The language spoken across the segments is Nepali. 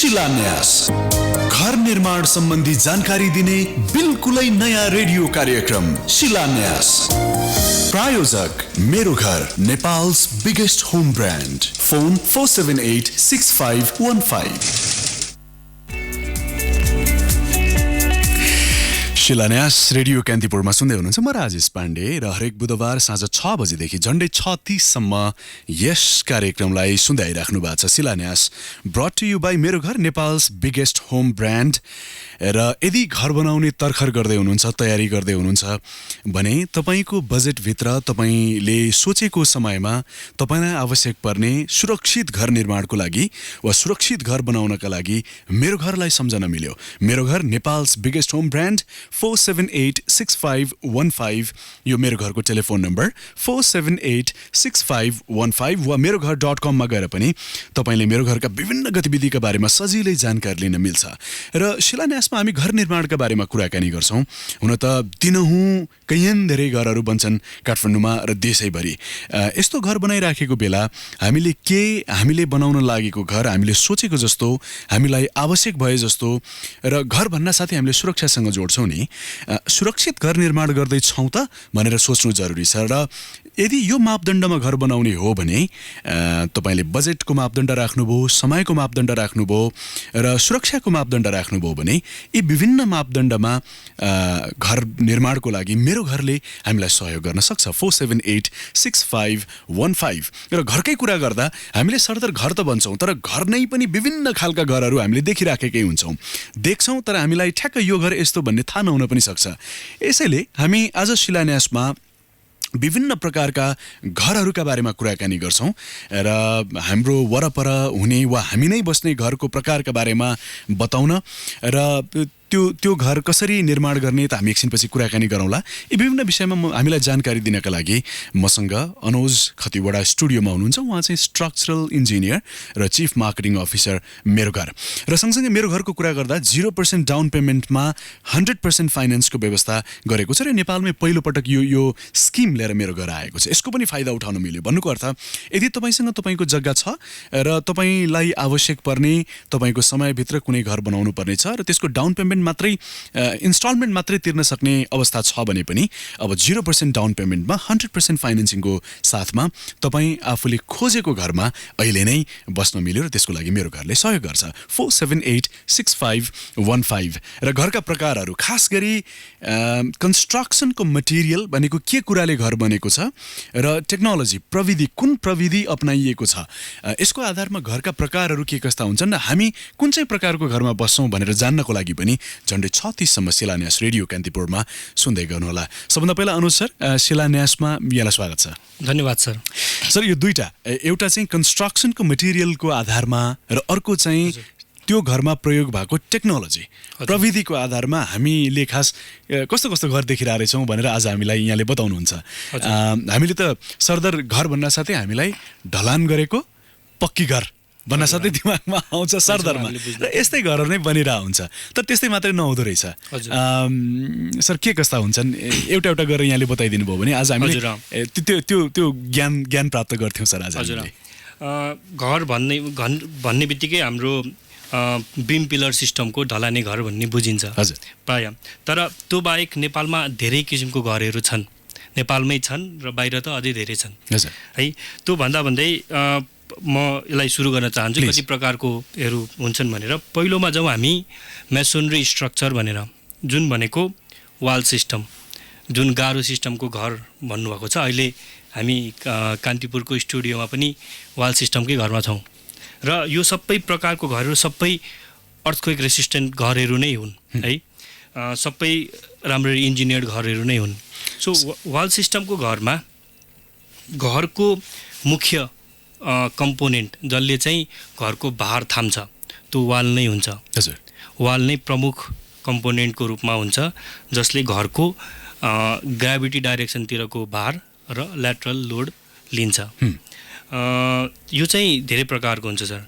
शिलान्यास घर निर्माण सम्बन्धी जानकारी दिने बिल्कुलै नयाँ रेडियो कार्यक्रम शिलान्यास। प्रायोजक मेरो घर, Nepal's biggest home brand. Phone 4786515. शिलान्यास रेडियो कान्तिपुरमा सुन्दै हुनुहुन्छ। म राजेश पाण्डे र हरेक बुधबार साँझ 6 बजेदेखि झन्डै 6:30सम्म यस कार्यक्रमलाई सुन्दै आइराख्नु भएको छ। शिलान्यास ब्रट टु यु बाई मेरो घर, नेपाल's बिगेस्ट होम ब्रान्ड। र यदि घर बनाउने तर्खर गर्दै हुनुहुन्छ, तयारी गर्दै हुनुहुन्छ भने तपाईँको बजेटभित्र तपाईँले सोचेको समयमा तपाईँलाई आवश्यक पर्ने सुरक्षित घर निर्माणको लागि वा सुरक्षित घर बनाउनका लागि मेरो घरलाई सम्झन मिल्यो। मेरो घर नेपाल's बिगेस्ट होम ब्रान्ड 4786515। यो मेरो घरको टेलिफोन नम्बर 4786515 वा मेरो घर.com मा गएर पनि तपाईँले मेरो घरका विभिन्न गतिविधिका बारेमा सजिलै जानकारी लिन मिल्छ। र शिलान्यासमा हामी घर निर्माणका बारेमा कुराकानी गर्छौँ। हुन त दिनहुँ कैयन धेरै घरहरू बन्छन् काठमाडौँमा र देशैभरि। यस्तो घर बनाइराखेको बेला हामीले बनाउन लागेको घर हामीले सोचेको जस्तो, हामीलाई आवश्यक भए जस्तो र घर भन्न साथै हामीले सुरक्षासँग जोड्छौँ नि, सुरक्षित घर निर्माण गर्दैछौँ त भनेर सोच्नु जरुरी छ। र यदि यो मापदण्डमा घर बनाउने हो भने तपाईँले बजेटको मापदण्ड राख्नुभयो, समयको मापदण्ड राख्नुभयो र सुरक्षाको मापदण्ड राख्नुभयो भने यी विभिन्न मापदण्डमा घर निर्माणको लागि मेरो घरले हामीलाई सहयोग गर्न सक्छ। 4786515। र घरकै कुरा गर्दा हामीले सरदर घर त भन्छौँ, तर घर नै पनि विभिन्न खालका घरहरू हामीले देखिराखेकै हुन्छौँ, देख्छौँ, तर हामीलाई ठ्याक्क यो घर यस्तो भन्ने थाहा नहुन पनि सक्छ। यसैले हामी आज शिलान्यासमा विभिन्न प्रकारका घरहरूका बारेमा कुराकानी गर्छौँ र हाम्रो वरपर हुने वा हामी नै बस्ने घरको प्रकारका बारेमा बताउन र त्यो घर कसरी निर्माण गर्ने त हामी एकछिनपछि कुराकानी गरौँला। यी विभिन्न विषयमा हामीलाई जानकारी दिनका लागि मसँग अनुज खतिवडा स्टुडियोमा हुनुहुन्छ। उहाँ चाहिँ स्ट्रक्चरल इन्जिनियर र चिफ मार्केटिङ अफिसर मेरो घर। र सँगसँगै मेरो घरको कुरा गर्दा 0% डाउन पेमेन्टमा 100% फाइनेन्सको व्यवस्था गरेको छ र नेपालमै पहिलोपटक यो स्किम लिएर मेरो घर आएको छ। यसको पनि फाइदा उठाउन मिल्यो। भन्नुको अर्थ यदि तपाईँसँग तपाईँको जग्गा छ र तपाईँलाई आवश्यक पर्ने तपाईँको समयभित्र कुनै घर बनाउनु पर्ने छ र त्यसको डाउन पेमेन्ट मात्रै इन्स्टलमेन्ट मात्रै तिर्न सक्ने अवस्था छ भने पनि अब 0% डाउन पेमेन्टमा 100% फाइनेन्सिङको साथमा तपाईँ आफूले खोजेको घरमा अहिले नै बस्न मिल्यो र त्यसको लागि मेरो घरले सहयोग गर्छ। 4786515। र घरका प्रकारहरू खास गरी कन्स्ट्रक्सनको मटेरियल भनेको के कुराले घर बनेको छ र टेक्नोलोजी कुन प्रविधि अपनाइएको छ, यसको आधारमा घरका प्रकारहरू के कस्ता हुन्छन् र हामी कुन चाहिँ प्रकारको घरमा बस्छौँ भनेर जान्नको लागि पनि झन्डै 36सम्म शिलान्यास रेडियो कान्तिपुरमा सुन्दै गर्नुहोला। सबभन्दा पहिला अनुज सर, शिलान्यासमा यहाँलाई स्वागत छ। धन्यवाद सर। सर, यो दुईटा, एउटा चाहिँ कन्स्ट्रक्सनको मटेरियलको आधारमा र अर्को चाहिँ त्यो घरमा प्रयोग भएको टेक्नोलोजी प्रविधिको आधारमा हामीले खास कस्तो कस्तो घर देखिरहेछौँ भनेर आज हामीलाई यहाँले बताउनुहुन्छ। हामीले त सरदर घर भन्न साथै हामीलाई ढलान गरेको पक्की घर भन्न साथै दिमागमा आउँछ सरदरमा, र यस्तै घरहरू नै बनिरहेको हुन्छ। तर त्यस्तै मात्रै नहुँदो रहेछ। सर, के कस्ता हुन्छन् एउटा गरेर यहाँले बताइदिनु भयो भने आज हामीले त्यो ज्ञान प्राप्त गर्थ्यौँ सर। आज घर भन्ने बित्तिकै हाम्रो बिम पिलर सिस्टमको ढलाने घर भन्ने बुझिन्छ प्राय। तर त्यो बाहेक नेपालमा धेरै किसिमको घरहरू छन्, नेपालमै छन् र बाहिर त अझै धेरै छन् है। त्यो भन्दै म यसलाई सुरु गर्न चाहन्छु कति प्रकारकोहरू हुन्छन् भनेर। पहिलोमा जाउँ हामी मेसोनरी स्ट्रक्चर भनेर, जुन भनेको वाल सिस्टम, जुन गाह्रो सिस्टमको घर भन्नुभएको छ। अहिले हामी कान्तिपुरको स्टुडियोमा पनि वाल सिस्टमकै घरमा छौँ र यो सबै प्रकारको घरहरू सबै अर्थक्वेक रेसिस्टेन्ट घरहरू नै हुन् है, सबै राम्ररी इन्जिनियर्ड घरहरू नै हुन्। सो वाल सिस्टमको घरमा घरको मुख्य कम्पोनेन्ट जसले चाहिँ घरको भार थाम्छ त्यो वाल नै हुन्छ। वाल नै प्रमुख कम्पोनेन्टको रूपमा हुन्छ जसले घरको ग्राभिटी डाइरेक्सनतिरको भार र ल्याटरल लोड लिन्छ। यो चाहिँ धेरै प्रकारको हुन्छ सर।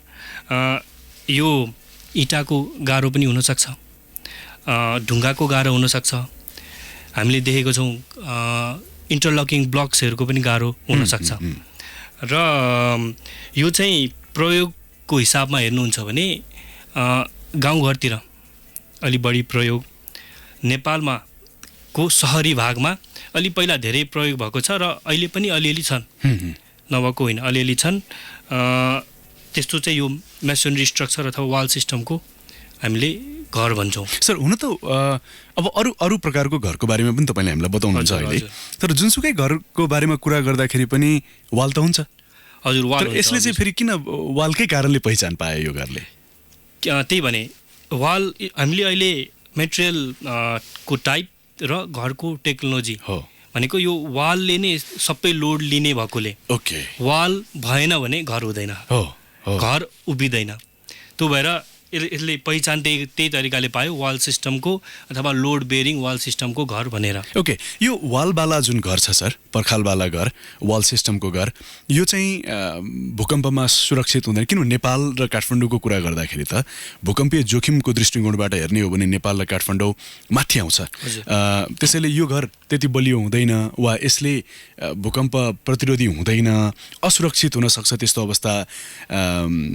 यो इँटाको गाह्रो पनि हुनसक्छ, ढुङ्गाको गाह्रो हुनसक्छ, हामीले देखेको छौँ इन्टरलकिङ ब्लक्सहरूको पनि गाह्रो हुनसक्छ। र यो चाहिँ प्रयोगको हिसाबमा हेर्नुहुन्छ भने गाउँघरतिर अलि बढी प्रयोग, नेपालमा को सहरी भागमा अलि पहिला धेरै प्रयोग भएको छ र अहिले पनि अलिअलि छन्, नभएको होइन, अलिअलि छन्। त्यस्तो चाहिँ यो मेसनरी स्ट्रक्चर अथवा वाल सिस्टमको हामीले घर भन्छौँ। सर, हुन त अब अरू प्रकारको घरको बारेमा पनि तपाईँले हामीलाई बताउनुहुन्छ अहिले, तर जुनसुकै घरको बारेमा कुरा गर्दाखेरि पनि वाल त हुन्छ। हजुर, वाल हुन्छ। यसले चाहिँ फेरि किन वालकै कारणले पहिचान पायो यो घरले? त्यही भने वाल हामीले अहिले मेटेरियल को टाइप र घरको टेक्नोलोजी हो भनेको यो वालले नै सबै लोड लिने भएकोले ओके, वाल भएन भने घर हुँदैन, घर उभिँदैन। त्यो भएर यसले पहिचान त्यही तरिकाले पायो, वाल सिस्टमको अथवा लोड बेरिङ वाल सिस्टमको घर भनेर। ओके, यो वालवाला जुन घर छ सर, पर्खालवाला घर, वाल सिस्टमको घर, यो चाहिँ भूकम्पमा सुरक्षित हुँदैन। किनभने नेपाल र काठमाडौँको कुरा गर्दाखेरि त भूकम्पीय जोखिमको दृष्टिकोणबाट हेर्ने हो भने नेपाल र काठमाडौँ माथि आउँछ। त्यसैले यो घर त्यति बलियो हुँदैन वा यसले भूकम्प प्रतिरोधी हुँदैन, असुरक्षित हुनसक्छ, त्यस्तो अवस्था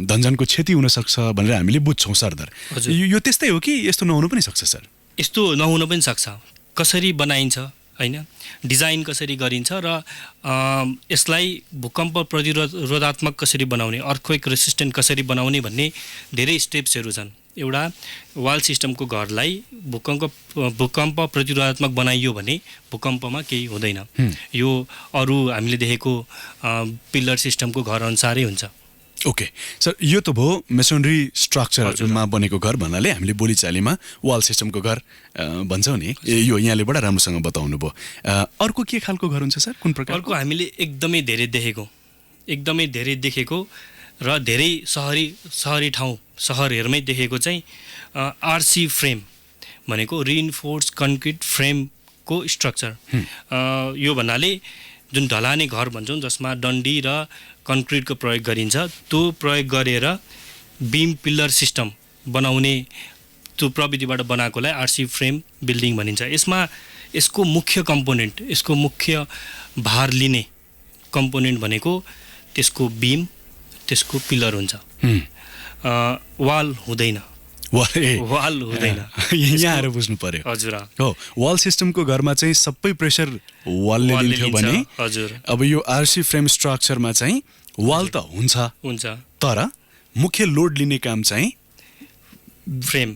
धनजनको क्षति हुनसक्छ भनेर हामीले बुझ्छौँ सरदर। यो त्यस्तै हो कि यस्तो नहुनु पनि सक्छ सर? यस्तो नहुन पनि सक्छ। कसरी बनाइन्छ होइन, डिजाइन कसरी गरिन्छ र यसलाई भूकम्प प्रतिरोधात्मक कसरी बनाउने, अर्थक्वेक रेसिस्टेन्ट कसरी बनाउने भन्ने धेरै स्टेप्सहरू छन्। एउटा वाल सिस्टमको घरलाई भूकम्प प्रतिरोधात्मक बनाइयो भने भूकम्पमा केही हुँदैन। यो अरू हामीले देखेको पिलर सिस्टमको घर अनुसारै हुन्छ। ओके सर, यो त भयो मेसनरी स्ट्रक्चरमा बनेको घर भन्नाले हामीले बोलीचालीमा वाल सिस्टमको घर भन्छौँ नि, यो यहाँले बडा राम्रोसँग बताउनु भयो। अर्को के खालको घर हुन्छ सर, कुन प्रकार? अर्को हामीले एकदमै धेरै देखेको र धेरै सहरी ठाउँ सहरहरूमै देखेको चाहिँ आरसी फ्रेम भनेको रिइन्फोर्स कन्क्रिट फ्रेमको स्ट्रक्चर। यो भन्नाले जुन ढलाने घर भन्छौँ जसमा डन्डी र कन्क्रिटको प्रयोग गरिन्छ, त्यो प्रयोग गरेर बिम पिलर सिस्टम बनाउने त्यो प्रविधिबाट बनाएकोलाई आरसी फ्रेम बिल्डिङ भनिन्छ। यसको मुख्य कम्पोनेन्ट, यसको मुख्य भार लिने कम्पोनेन्ट भनेको त्यसको बिम, त्यसको पिलर हुन्छ। वाल हुँदैन, यहाँ आएर बुझ्नु पर्यो। हजुर हो, वाल सिस्टमको घरमा चाहिँ सबै प्रेसर वालले लिन्थ्यो भने हजुर अब यो आरसी फ्रेम स्ट्रक्चरमा चाहिँ वाल त हुन्छ, तर मुख्य लोड लिने काम चाहिँ फ्रेम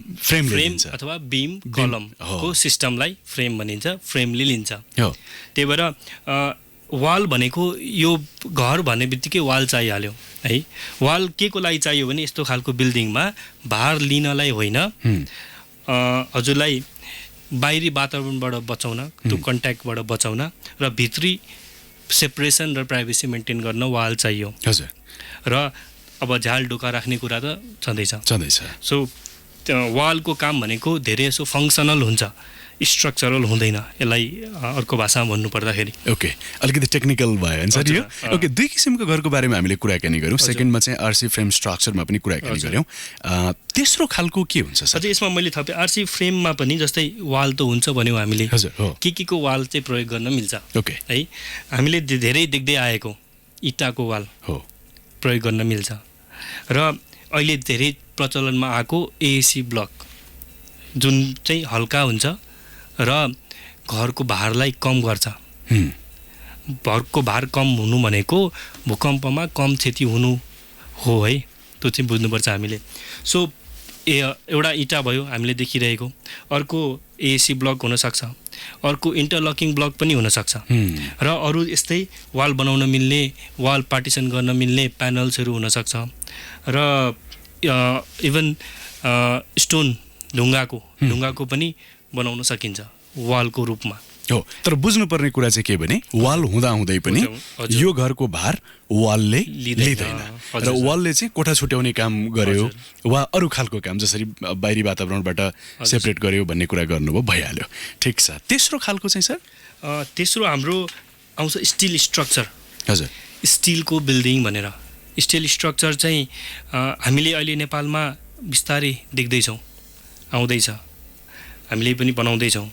अथवा बिम कलमको सिस्टमलाई फ्रेम भनिन्छ, फ्रेमले लिन्छ। त्यही भएर वाल भनेको यो घर भन्ने बित्तिकै वाल चाहिहाल्यो है। वाल के को लागि चाहियो भने यस्तो खालको बिल्डिङमा भार लिनलाई होइन, हजुरलाई बाहिरी वातावरणबाट बचाउन, त्यो कन्ट्याक्टबाट बचाउन र भित्री सेपरेसन र प्राइभेसी मेन्टेन गर्न वाल चाहियो। हजुर, र अब झ्याल ढोका राख्ने कुरा त छँदैछ। सो वालको काम भनेको धेरै यसो फङ्सनल हुन्छ, स्ट्रक्चरल हुँदैन। यसलाई अर्को भाषामा भन्नुपर्दाखेरि ओके, अलिकति टेक्निकल भयो सर यो। ओके, दुई किसिमको घरको बारेमा हामीले कुराकानी गऱ्यौँ। सेकेन्डमा चाहिँ आरसी फ्रेम स्ट्रक्चरमा पनि कुराकानी गऱ्यौँ। तेस्रो खालको के हुन्छ सर? यसमा मैले थपेँ आरसी फ्रेममा पनि जस्तै वाल त हुन्छ भन्यौँ हामीले। हजुर, हो, के को वाल चाहिँ प्रयोग गर्न मिल्छ? ओके है, हामीले धेरै देख्दै आएको इँटाको वाल हो प्रयोग गर्न मिल्छ र अहिले धेरै प्रचलनमा आएको एएसी ब्लक जुन चाहिँ हल्का हुन्छ र घरको भारलाई कम गर्छ। घरको भार कम हुनु भनेको भूकम्पमा कम क्षति हुनु हो है, त्यो चाहिँ बुझ्नुपर्छ हामीले। सो एउटा इँटा भयो हामीले देखिरहेको, अर्को एएसी ब्लक हुनसक्छ, अर्को इन्टरलकिङ ब्लक पनि हुनसक्छ र अरू यस्तै वाल बनाउन मिल्ने, वाल पार्टिसन गर्न मिल्ने प्यानल्सहरू हुनसक्छ र इभन स्टोन ढुङ्गाको पनि बनाउन सकिन्छ वालको रूपमा। हो, तर बुझ्नुपर्ने कुरा चाहिँ के भने वाल हुँदै पनि यो घरको भार वालले लिँदैन र वालले चाहिँ कोठा छुट्याउने काम गर्यो वा अरू खालको काम जसरी बाहिरी वातावरणबाट सेपरेट गर्यो भन्ने कुरा गर्नुभयो, भइहाल्यो। ठिक छ। तेस्रो खालको चाहिँ सर? तेस्रो हाम्रो आउँछ स्टिल स्ट्रक्चर। हजुर, स्टिलको बिल्डिङ भनेर। स्टिल स्ट्रक्चर चाहिँ हामीले अहिले नेपालमा बिस्तारै देख्दैछौँ, आउँदैछ, हामीले पनि बनाउँदैछौँ।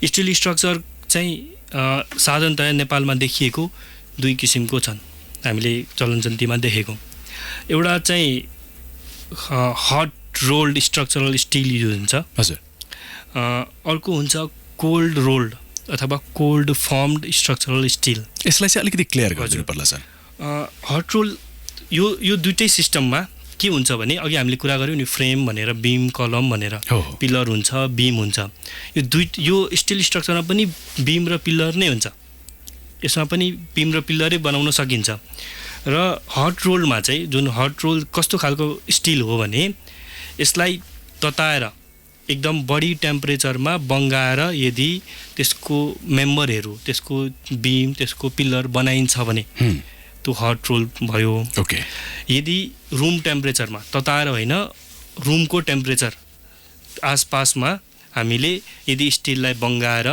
स्टिल स्ट्रक्चर चाहिँ साधारणतया नेपालमा देखिएको दुई किसिमको छन्, हामीले चलनचल्तीमा देखेको। एउटा चाहिँ hot rolled structural steel use हुन्छ। हजुर। अर्को हुन्छ कोल्ड रोल्ड अथवा कोल्ड फर्म्ड स्ट्रक्चरल स्टिल। यसलाई चाहिँ अलिकति क्लियर गरिदिनु पर्ला सर। हट रोल यो दुइटै सिस्टममा के हुन्छ भने अघि हामीले कुरा गऱ्यौँ नि फ्रेम भनेर, बिम कलम भनेर, पिलर हुन्छ, बिम हुन्छ। यो स्टिल स्ट्रक्चरमा पनि बिम र पिलर नै हुन्छ, यसमा पनि बिम र पिलरै बनाउन सकिन्छ। र हट रोलमा चाहिँ जुन हट रोल कस्तो खालको स्टिल हो भने यसलाई तताएर एकदम बढी टेम्परेचरमा बङ्गाएर यदि त्यसको मेम्बरहरू, त्यसको बिम, त्यसको पिलर बनाइन्छ भने त्यो हट रोल भयो। ओके। यदि रुम टेम्परेचरमा, तताएर होइन, रुमको टेम्परेचर आसपासमा हामीले यदि स्टिललाई बङ्गाएर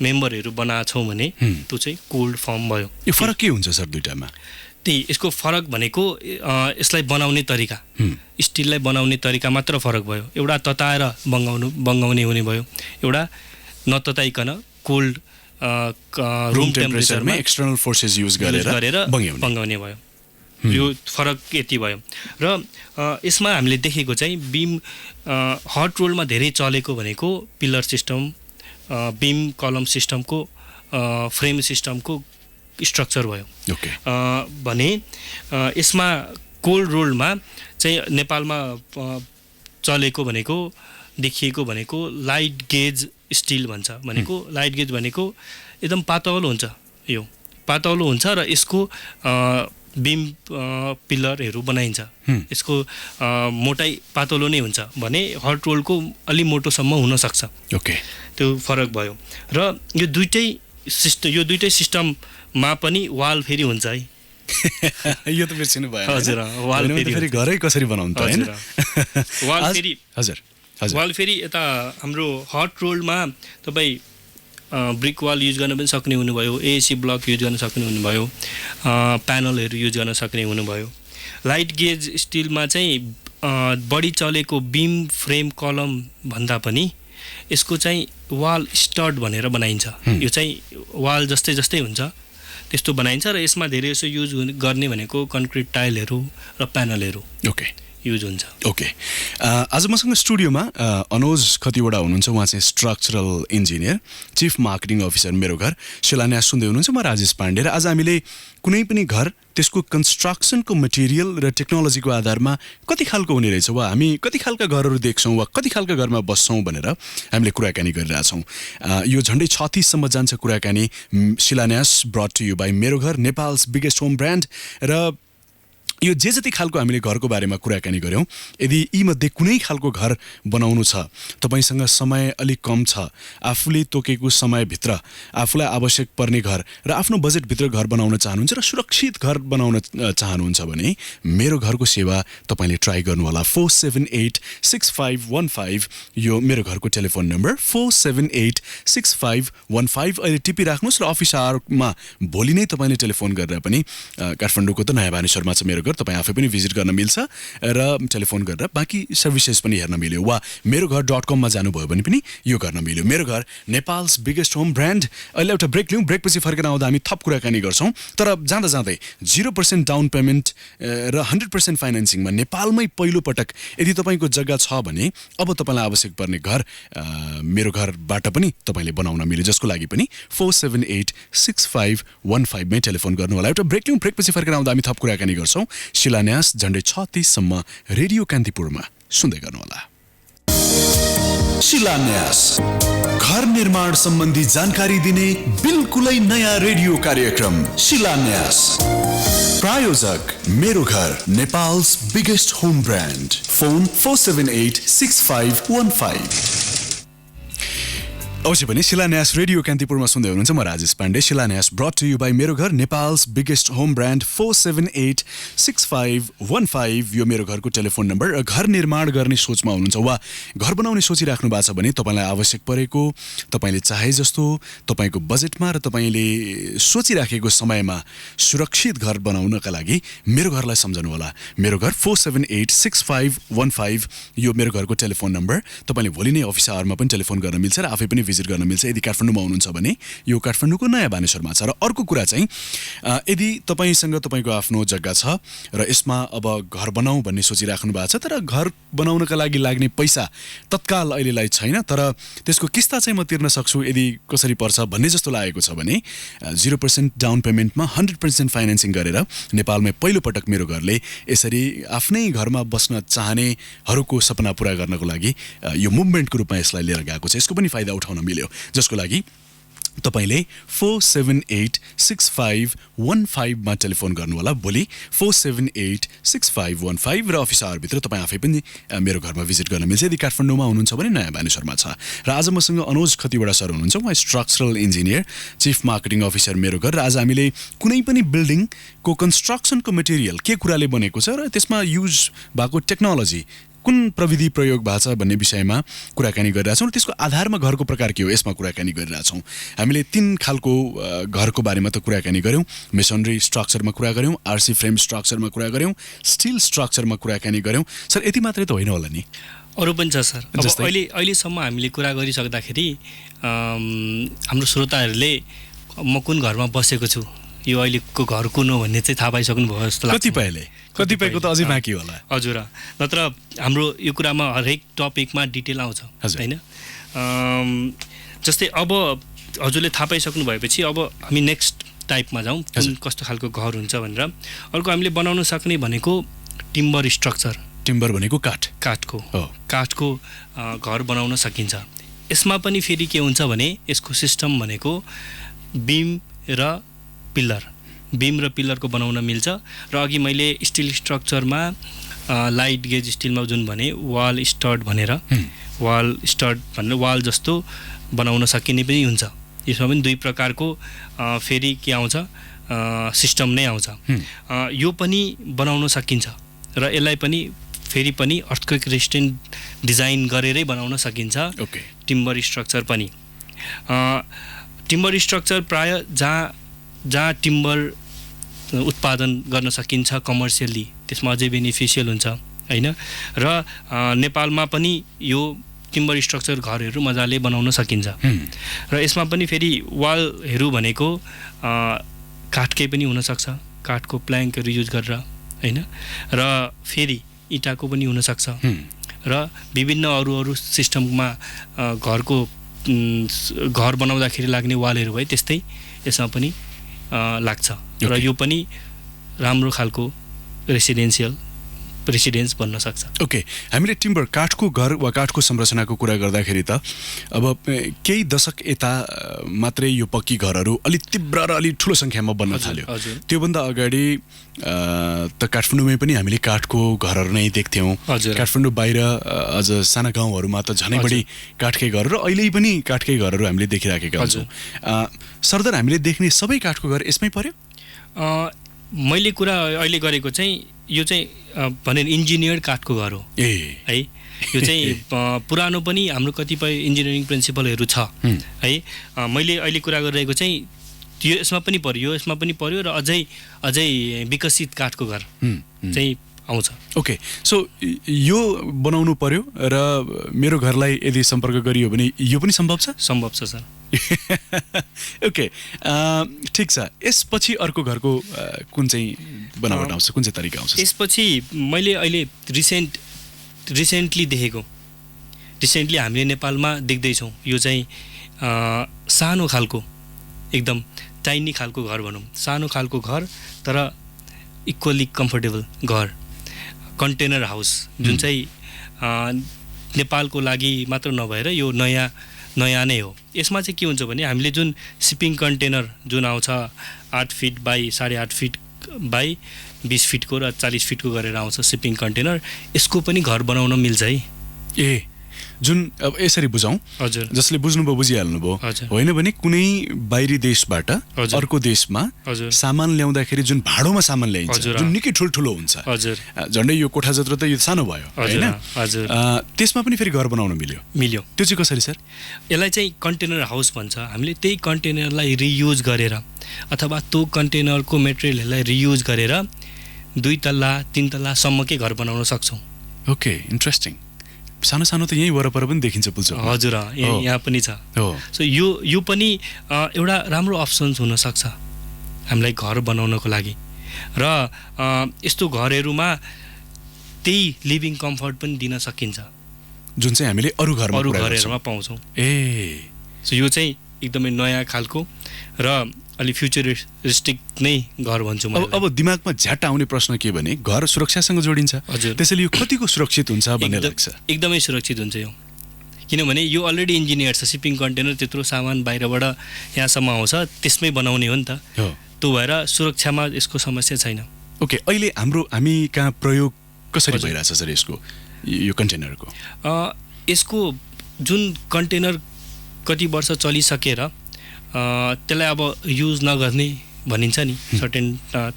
मेम्बरहरू बनाएछौँ भने त्यो चाहिँ कोल्ड फर्म भयो। यो फरक के हुन्छ सर दुईटामा? त्यही यसको फरक भनेको यसलाई बनाउने तरिका, स्टिललाई बनाउने तरिका मात्र फरक भयो। एउटा तताएर बङ्गाउने हुने भयो, एउटा नतताइकन कोल्ड रुम टेम्परेचरमा एक्सटर्नल फोर्सेस युज गरेर बङ्गाउने भयो। यो फरक यति भयो। र यसमा हामीले देखेको चाहिँ बिम हट रोलमा धेरै चलेको भनेको पिलर सिस्टम, बिम कलम सिस्टमको, फ्रेम सिस्टमको स्ट्रक्चर भयो। ओके। भने यसमा कोल्ड रोलमा चाहिँ नेपालमा चलेको भनेको, देखिएको भनेको लाइट गेज स्टिल भन्छ। भनेको लाइट गेज भनेको एकदम पातलो हुन्छ, यो पातलो हुन्छ र यसको बिम पिलरहरू बनाइन्छ। यसको मोटाइ पातलो नै हुन्छ भने हट रोलको अलि मोटोसम्म हुनसक्छ। ओके। त्यो फरक भयो। र यो दुइटै सिस्टममा पनि वाल फेरि हुन्छ है। यो त बिर्सिनु भयो। हजुर, वाल फेरि घरै कसरी बनाउनु त हैन? वाल फेरि हजुर वाल फेरि यता हाम्रो हट रोलमा तपाईँ ब्रिक वाल युज गर्न पनि सक्ने हुनुभयो, एएसी ब्लक युज गर्न सक्ने हुनुभयो, प्यानलहरू युज गर्न सक्ने हुनुभयो। लाइट गेज स्टिलमा चाहिँ बढी चलेको बिम, फ्रेम, कलम भन्दा पनि यसको चाहिँ वाल स्टड भनेर बनाइन्छ। यो चाहिँ वाल जस्तै हुन्छ त्यस्तो बनाइन्छ र यसमा धेरै जसो युज गर्ने भनेको कन्क्रिट टाइलहरू र प्यानलहरू ओके युज हुन्छ। ओके। आज मसँग स्टुडियोमा अनुज खतिवडा हुनुहुन्छ, उहाँ चाहिँ structural engineer, chief marketing officer Mero घर शिलान्यास सुन्दै हुनुहुन्छ। म राजेश पाण्डे र आज हामीले कुनै पनि घर त्यसको कन्स्ट्रक्सनको मटेरियल र टेक्नोलोजीको आधारमा कति खालको हुने रहेछ, वा हामी कति खालका घरहरू देख्छौँ वा कति खालका घरमा बस्छौँ भनेर हामीले कुराकानी गरिरहेछौँ। यो झन्डै 36सम्म जान्छ कुराकानी। शिलान्यास ब्रट टु यु बाई मेरो Ghar, Nepal's biggest home brand. र यो जति खालको हामीले घरको बारेमा कुराकानी गऱ्यौँ, यदि यीमध्ये कुनै खालको घर बनाउनु छ, तपाईँसँग समय अलिक कम छ, आफूले तोकेको समयभित्र आफूलाई आवश्यक पर्ने घर र आफ्नो बजेटभित्र घर बनाउन चाहनुहुन्छ र सुरक्षित घर बनाउन चाहनुहुन्छ भने मेरो घरको सेवा तपाईँले ट्राई गर्नुहोला। 4786515 यो मेरो घरको टेलिफोन नम्बर 4786515। अहिले टिपिराख्नुहोस् र अफिस आवरमा भोलि नै तपाईँले टेलिफोन गरेर पनि काठमाडौँको त नयाँ भानेश्वरमा छ मेरो घर, तपाईँ आफै पनि भिजिट गर्न मिल्छ र टेलिफोन गरेर बाँकी सर्भिसेस पनि हेर्न मिल्यो, वा मेरो घर .com जानुभयो भने पनि यो गर्न मिल्यो। मेरो Ghar Nepal's biggest home brand. अहिले एउटा ब्रेक लिउँ, ब्रेकपछि फर्केर आउँदा हामी थप कुराकानी गर्छौँ। तर जाँदा जाँदै 0% डाउन पेमेन्ट र 100% फाइनेन्सिङमा नेपालमै पहिलो पटक यदि तपाईँको जग्गा छ भने अब तपाईँलाई आवश्यक पर्ने घर मेरो घरबाट पनि तपाईँले बनाउन मिल्यो, जसको लागि पनि 4786515 मै टेलिफोन गर्नुहोला। एउटा ब्रेक लिउँ, ब्रेकपछि फर्केर आउँदा हामी थप कुराकानी गर्छौँ। शिलान्यास झन्डै 36सम्म रेडियो कान्तिपुरमा सुन्दै गर्नुहोला। शिलान्यास घर निर्माण सम्बन्धी जानकारी दिने बिल्कुलै नयाँ रेडियो कार्यक्रम शिलान्यास। प्रायोजक मेरो Ghar, Nepal's biggest home brand. Phone 4786515। अवश्य पनि शिलान्यास रेडियो कान्तिपुरमा सुन्दै हुनुहुन्छ। म राजेश पाण्डे। शिलान्यास ब्रट टु यु बाई मेरो Ghar, Nepal's biggest home brand. 4786515 यो मेरो घरको टेलिफोन नम्बर। घर निर्माण गर्ने सोचमा हुनुहुन्छ वा घर बनाउने सोचिराख्नु भएको छ भने तपाईँलाई आवश्यक परेको, तपाईँले चाहे जस्तो, तपाईँको बजेटमा र तपाईँले सोचिराखेको समयमा सुरक्षित घर बनाउनका लागि मेरो घरलाई सम्झनुहोला। मेरो घर 4786515 यो मेरो घरको टेलिफोन नम्बर। तपाईँले भोलि नै अफिस आवरमा पनि टेलिफोन गर्न मिल्छ र आफै पनि भिजिट गर्न मिल्छ यदि काठमाडौँमा हुनुहुन्छ भने। यो काठमाडौँको नयाँ बानेश्वरमा छ। र अर्को कुरा चाहिँ यदि तपाईँसँग तपाईँको आफ्नो जग्गा छ र यसमा अब घर बनाऊ भन्ने सोचिराख्नु भएको छ, तर घर बनाउनका लागि लाग्ने पैसा तत्काल अहिलेलाई छैन, तर त्यसको किस्ता चाहिँ म तिर्न सक्छु यदि कसरी पर्छ भन्ने जस्तो लागेको छ भने 0% डाउन पेमेन्टमा 100% फाइनेन्सिङ गरेर नेपालमै पहिलोपटक मेरो घरले यसरी आफ्नै घरमा बस्न चाहनेहरूको सपना पुरा गर्नको लागि यो मुभमेन्टको रूपमा यसलाई लिएर गएको छ। यसको पनि फाइदा उठाउन मिल्यो, जसको लागि तपाईले 4786515 मा टेलिफोन गर्नु होला भोलि 4786515 र अफिस आवरभित्र तपाईँ आफै पनि मेरो घरमा भिजिट गर्न मिल्छ यदि काठमाडौँमा हुनुहुन्छ भने नयाँ बानेश्वरमा छ। र आज मसँग अनुज खतिवडा सर हुनुहुन्छ, उहाँ structural engineer, chief marketing officer Mero घर। र आज हामीले कुनै पनि बिल्डिङको कन्स्ट्रक्सनको मटेरियल के कुराले बनेको छ र त्यसमा युज भएको टेक्नोलोजी कुन प्रविधि प्रयोग भएको छ भन्ने विषयमा कुराकानी गरिरहेछौँ। र त्यसको आधारमा घरको प्रकार के हो यसमा कुराकानी गरिरहेछौँ। हामीले 3 खालको घरको बारेमा त कुराकानी गऱ्यौँ, मेसनरी स्ट्रक्चरमा कुरा गऱ्यौँ, आरसी फ्रेम स्ट्रक्चरमा कुरा गऱ्यौँ, स्टिल स्ट्रक्चरमा कुराकानी गऱ्यौँ। सर यति मात्रै त होइन होला नि, अरू पनि छ सर। अब अहिलेसम्म हामीले कुरा गरिसक्दाखेरि हाम्रो श्रोताहरूले म कुन घरमा बसेको छु, यो अहिलेको घर कुन हो भन्ने चाहिँ थाहा पाइसक्नु भयो जस्तो लाग्छ। कतिपयको त अझै बाँकी होला। हजुर, नत्र हाम्रो यो कुरामा हरेक टपिकमा डिटेल आउँछ होइन। जस्तै अब हजुरले थाहा पाइसक्नु भएपछि अब हामी नेक्स्ट टाइपमा जाउँ, कुन कस्तो खालको घर हुन्छ भनेर। अर्को हामीले बनाउन सक्ने भनेको टिम्बर स्ट्रक्चर। टिम्बर भनेको काठको घर बनाउन सकिन्छ। यसमा पनि फेरि के हुन्छ भने यसको सिस्टम भनेको बिम र पिल्लरको बनाउन मिल्छ। र अघि मैले स्टिल स्ट्रक्चरमा लाइट गेज स्टिलमा जुन भने वाल स्टड भनेर वाल जस्तो बनाउन सकिने पनि हुन्छ। यसमा पनि 2 प्रकारको फेरि के आउँछ, सिस्टम नै आउँछ। यो पनि बनाउन सकिन्छ र यसलाई पनि फेरि पनि अर्थक्वेक रेजिस्टेन्ट डिजाइन गरेरै बनाउन सकिन्छ। टिम्बर स्ट्रक्चर पनि टिम्बर स्ट्रक्चर प्राय जहाँ टिम्बर उत्पादन गर्न सकिन्छ कमर्सियली त्यसमा अझै बेनिफिसियल हुन्छ होइन। र नेपालमा पनि यो टिम्बर स्ट्रक्चर घरहरू मजाले बनाउन सकिन्छ। र यसमा पनि फेरि वालहरू भनेको काठकै पनि हुनसक्छ, काठको प्ल्याङ्कहरू युज गरेर होइन। र फेरि इँटाको पनि हुनसक्छ र विभिन्न अरू सिस्टममा घर बनाउँदाखेरि लाग्ने वालहरू भए त्यस्तै यसमा पनि लाग्छ। र यो पनि राम्रो खालको रेसिडेन्स बन्न सक्छ। हामीले टिम्बर काठको घर वा काठको संरचनाको कुरा गर्दाखेरि त अब केही दशक यता मात्रै यो पक्की घरहरू अलिक तीव्र र अलिक ठुलो सङ्ख्यामा बन्न थाल्यो। त्योभन्दा अगाडि त काठमाडौँमै पनि हामीले काठको घरहरू नै देख्थ्यौँ। काठमाडौँ बाहिर अझ साना गाउँहरूमा त झनै बढी काठकै घर र अहिले पनि काठकै घरहरू हामीले देखिराखेका हुन्छौँ। सरदर हामीले देख्ने सबै काठको घर यसमै पर्यो? मैले कुरा अहिले गरेको चाहिँ यो चाहिँ भनेर इन्जिनियर्ड काठको घर हो है। यो चाहिँ पुरानो पनि हाम्रो कतिपय इन्जिनियरिङ प्रिन्सिपलहरू छ है। मैले अहिले कुरा गरिरहेको चाहिँ यो यसमा पनि पर्यो, यसमा पनि पर्यो र अझै विकसित काठको घर चाहिँ आउँछ। सो यो बनाउनु पर्यो र मेरो घरलाई यदि सम्पर्क गरियो भने यो पनि सम्भव छ? सम्भव छ सर। ठिक छ। यसपछि अर्को घरको कुन चाहिँ बनावट आउँछ, कुन चाहिँ तरिका आउँछ? यसपछि मैले अहिले रिसेन्टली हामीले नेपालमा देख्दैछौँ यो चाहिँ सानो खालको एकदम टाइनी खालको घर भनौँ, सानो खालको घर तर इक्वली कम्फर्टेबल घर, कन्टेनर हाउस जुन चाहिँ नेपालको लागि मात्र नभएर यो नयाँ नै हो। यसमा चाहिँ के हुन्छ भने हामीले जुन सिपिङ कन्टेनर जुन आउँछ 8 फिट बाई 8.5 फिट बाई 20 फिटको र 40 फिटको गरेर आउँछ सिपिङ कन्टेनर, यसको पनि घर बनाउन मिल्छ है। जुन अब यसरी बुझौँ, जसले बुझ्नुभयो बुझिहाल्नुभयो, होइन भने कुनै बाहिरी देशबाट अर्को देशमा सामान ल्याउँदाखेरि जुन भाडोमा सामान ल्याइन्छ जुन निकै ठुल्ठुलो हुन्छ, झन्डै यो कोठा जत्रो त यो सानो भयो होइन, त्यसमा पनि फेरि घर बनाउन मिल्यो। त्यो चाहिँ कसरी सर? यसलाई चाहिँ कन्टेनर हाउस भन्छ। हामीले त्यही कन्टेनरलाई रियुज गरेर अथवा त्यो कन्टेनरको मेटेरियलहरूलाई रियुज गरेर 2 तल्ला 3 तल्लासम्मकै घर बनाउन सक्छौँ। इन्ट्रेस्टिङ। सानो सानो त यहीँ वरपर पनि देखिन्छ पुल्चोक। हजुर यहाँ पनि छ। सो यो पनि एउटा राम्रो अप्सन्स हुनसक्छ हामीलाई घर बनाउनको लागि। र यस्तो घरहरूमा त्यही लिभिङ कम्फर्ट पनि दिन सकिन्छ जुन चाहिँ हामीले अरू घरहरूमा पाउँछौँ। सो यो चाहिँ एकदमै नयाँ खालको र अलि फ्युचरिस्टिक नै घर भन्छु म। अब दिमागमा झ्याट आउने प्रश्न के भने घर सुरक्षासँग जोडिन्छ, त्यसैले यो कतिको सुरक्षित हुन्छ भन्ने लाग्छ? एकदमै सुरक्षित हुन्छ यो, किनभने यो अलरेडी इन्जिनियर छ। सिपिङ कन्टेनर त्यत्रो सामान बाहिरबाट यहाँसम्म आउँछ, त्यसमै बनाउने हो नि त। त्यो भएर सुरक्षामा यसको समस्या छैन। ओके, अहिले हामी कहाँ प्रयोग कसरी भइरहेछ सर यसको, यो कन्टेनरको? यसको जुन कन्टेनर कति वर्ष चलिसकेर त्यसलाई अब युज नगर्ने भनिन्छ नि सर्टेन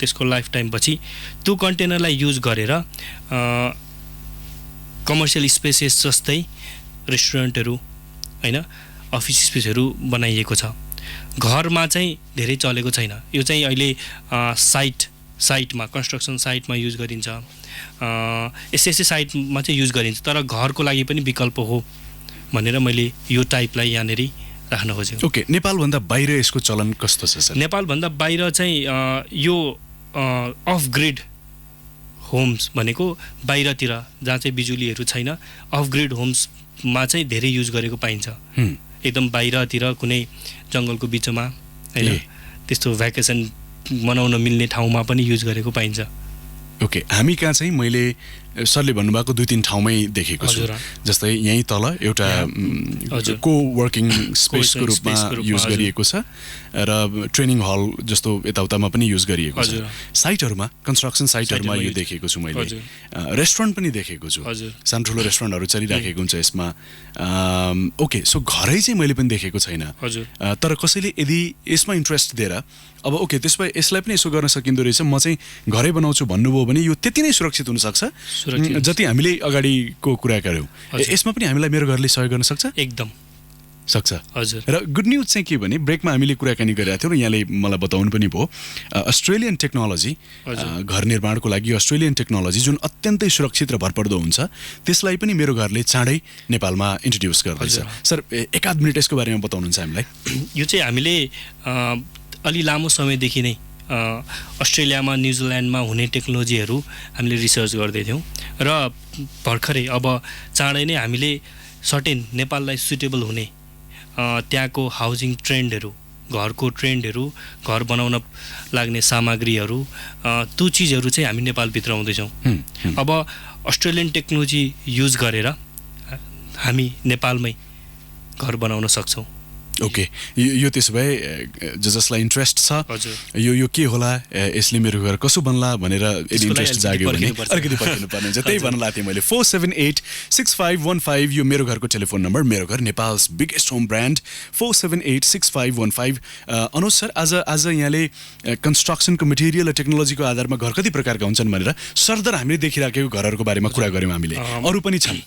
त्यसको लाइफ टाइम पछि, त्यो कन्टेनरलाई युज गरेर कमर्सियल स्पेसेस जस्तै रेस्टुरेन्टहरू होइन, अफिस स्पेसहरू बनाइएको छ। घरमा चाहिँ धेरै चलेको छैन यो चाहिँ। अहिले साइटमा कन्स्ट्रक्सन साइटमा युज गरिन्छ, एसएससी साइटमा चाहिँ युज गरिन्छ, तर घरको लागि पनि विकल्प हो भनेर मैले यो टाइपलाई यहाँनिर राख्न खोजेको। ओके, नेपालभन्दा बाहिर यसको चलन कस्तो छ सर? नेपालभन्दा बाहिर चाहिँ यो अफ ग्रिड होम्स भनेको बाहिरतिर जहाँ चाहिँ बिजुलीहरू छैन, अफ ग्रिड होम्समा चाहिँ धेरै युज गरेको पाइन्छ। एकदम बाहिरतिर कुनै जङ्गलको बिचमा होइन, त्यस्तो भ्याकेसन मनाउन मिल्ने ठाउँमा पनि युज गरेको पाइन्छ। ओके, हामी कहाँ चाहिँ मैले सरले भन्नुभएको 2-3 ठाउँमै देखेको छु। जस्तै यहीँ तल एउटा को वर्किङ स्पेसको रूपमा युज गरिएको छ र ट्रेनिङ हल जस्तो यताउतामा पनि युज गरिएको छ। साइटहरूमा, कन्स्ट्रक्सन साइटहरूमा यो देखेको छु मैले। रेस्टुरेन्ट पनि देखेको छु, सानो ठुलो रेस्टुरेन्टहरू चलिराखेको हुन्छ यसमा। ओके, सो घरै चाहिँ मैले पनि देखेको छैन, तर कसैले यदि यसमा इन्ट्रेस्ट दिएर अब ओके त्यसो भए यसलाई पनि यसो गर्न सकिँदो रहेछ, म चाहिँ घरै बनाउँछु भन्नुभयो भने यो त्यति नै सुरक्षित हुनसक्छ जति हामीले अगाडिको कुरा गऱ्यौँ। यसमा पनि हामीलाई मेरो घरले सहयोग गर्न सक्छ? एकदम सक्छ। हजुर। र गुड न्युज चाहिँ के भने ब्रेकमा हामीले कुराकानी गरिरहेको थियौँ र यहाँले मलाई बताउनु पनि भयो, अस्ट्रेलियन टेक्नोलोजी, घर निर्माणको लागि अस्ट्रेलियन टेक्नोलोजी जुन अत्यन्तै सुरक्षित र भरपर्दो हुन्छ, त्यसलाई पनि मेरो घरले चाँडै नेपालमा इन्ट्रोड्युस गर्दैछ। सर एकाध मिनट यसको बारेमा बताउनुहुन्छ हामीलाई? यो चाहिँ हामीले अलि लामो समयदेखि नै अस्ट्रेलियामा न्युजिल्यान्डमा हुने टेक्नोलोजीहरू हामीले रिसर्च गर्दै थियौँ र भर्खरै अब चाँडै नै हामीले सर्टेन नेपाललाई सुटेबल हुने त्यहाँको हाउसिङ ट्रेन्डहरू, घरको ट्रेन्डहरू, घर बनाउन लाग्ने सामग्रीहरू, त्यो चिजहरू चाहिँ हामी नेपालभित्र आउँदैछौँ। अब अस्ट्रेलियन टेक्नोलोजी युज गरेर हामी नेपालमै घर बनाउन सक्छौँ। ओके, यो त्यसो भए जसलाई इन्ट्रेस्ट छ यो के होला, यसले मेरो घर कसो बन्ला भनेर यदि इन्ट्रेस्ट जाग्यो भने अलिकति पर्खिनु पर्ने हुन्छ। त्यही भन्न लाग्थेँ मैले। 4786515 यो मेरो घरको टेलिफोन नम्बर। मेरो Ghar Nepal's biggest home brand 4786515। Anuj sir, आज यहाँले कन्स्ट्रक्सनको मेटेरियल र टेक्नोलोजीको आधारमा घर कति प्रकारका हुन्छन् भनेर सरदर हामीले देखिराखेको घरहरूको बारेमा कुरा गऱ्यौँ हामीले। अरू पनि छन्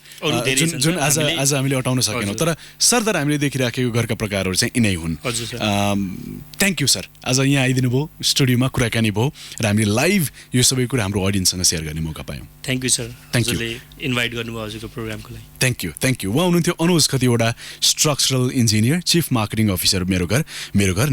जुन आज हामीले अटाउन सकेनौँ, तर सरदर हामीले देखिराखेको घरका प्रकार चाहिँ यिनै हुन्। थ्याङ्क यू सर, आज यहाँ आइदिनु भयो, स्टुडियोमा कुराकानी भयो र हामीले लाइभ यो सबै कुरा हाम्रो अडियन्ससँग सेयर गर्ने मौका पायौँ। Thank you sir, thank you, invite गर्नुभयो हजुरको प्रोग्रामको लागि। Thank you. उहाँ हुनुहुन्थ्यो Anuj Khatiwada, structural engineer, chief marketing officer Mero Ghar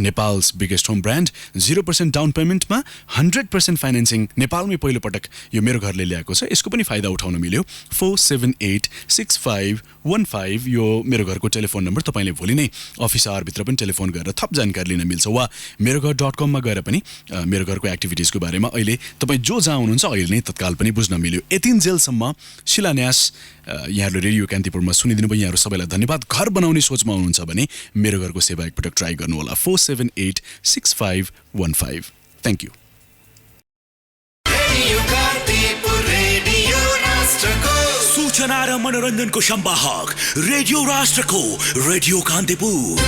Nepal's biggest home brand. 0% down पेमेन्टमा 100% फाइनेन्सिङ नेपालमै पहिलोपटक यो मेरो घरले ल्याएको छ। यसको पनि फाइदा उठाउन मिल्यो। 4786515 यो मेरो घरको टेलिफोन नम्बर। तपाईँले भोलि नै अफिस आवरभित्र पनि टेलिफोन गरेर थप जानकारी लिन मिल्छ, वा मेरो घर.com गएर पनि मेरो घरको एक्टिभिटिजको बारेमा अहिले तपाईँ जो जहाँ हुनुहुन्छ अहिले नै तत्काल पनि बुझ्न मिल्यो। यतिन्जेलसम्म शिलान्यास यहाँहरूले रेडियो कान्तिपुरमा सुनिदिनु भयो, यहाँहरू सबैलाई धन्यवाद। घर बनाउने सोचमा हुनुहुन्छ भने मेरो घरको सेवा एकपटक ट्राई गर्नुहोला। 4786515। Thank you. सूचना र मनोरञ्जनको सम्वाहक रेडियो राष्ट्रको रेडियो कान्तिपुर।